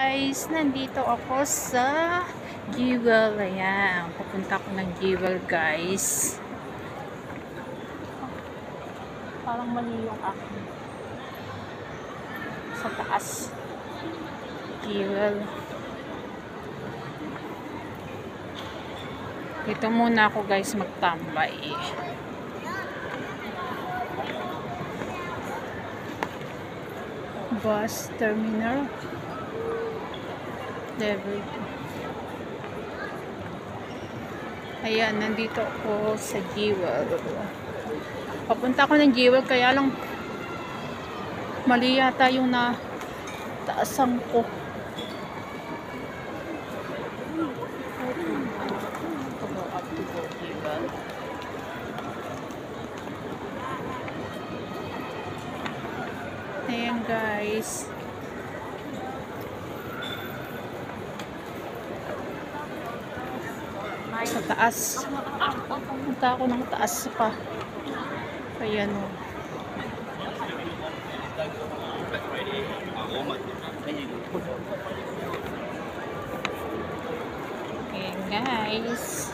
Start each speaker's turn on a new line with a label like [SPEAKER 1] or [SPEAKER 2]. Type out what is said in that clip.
[SPEAKER 1] guys, nandito ako sa Jewel. Ayan, papunta ako ng Jewel guys. Parang mali yung akin. Sa taas. Jewel. Dito muna ako guys magtambay. Bus terminal. Level 2. Ayan, nandito ako sa Jewel. Papunta ako ng Jewel, kaya lang mali yata yung nataasan ko. Up to go Jewel. Ayan guys. Sa taas. Punta ako ng taas pa. Ayan o. Ayan guys.